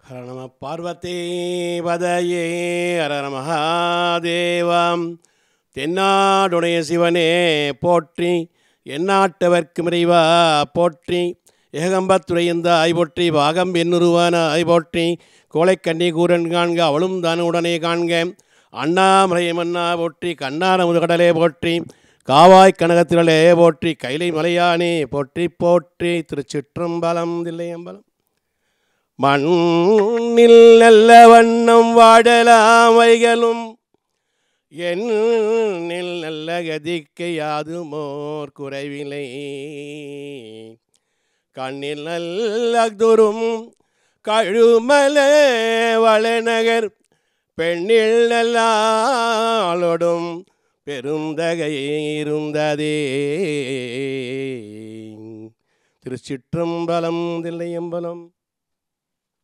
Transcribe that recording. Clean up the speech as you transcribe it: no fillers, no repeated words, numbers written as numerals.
ஹர நம பார்வதி பதையே ஹர மகாதேவம். தென்னாடுடைய சிவனே போற்றி, எந்நாட்டவர்க்கும் இறைவா போற்றி, ஏகம்பத்துறையந்தாய் போற்றி, பாகம் பெண்ணுருவானாய் போற்றி, கோழைக்கண்ணி கூரன் காண்க அவளும் தான் உடனே காண்க, அண்ணாமலை மன்னா போற்றி, கண்ணார முதுகடலே போற்றி, காவாய் கனகத்திரளே போற்றி, கைலை மலையானே போற்றி போற்றி. திருச்சிற்றம்பலம் தில்லையம்பலம். மண்ணில் நல்ல வண்ணம் வாடலாம் வைகளும், எண்ணில் நல்ல கதிக்கு யாதுமோர் குறைவிலை, கண்ணில் நல்ல துரும் கழுமல வளநகர், பெண்ணில் நல்லாளொடும் பெருந்தகை இருந்ததே. திருச்சிற்றம்பலம் தில்லையம்பலம்.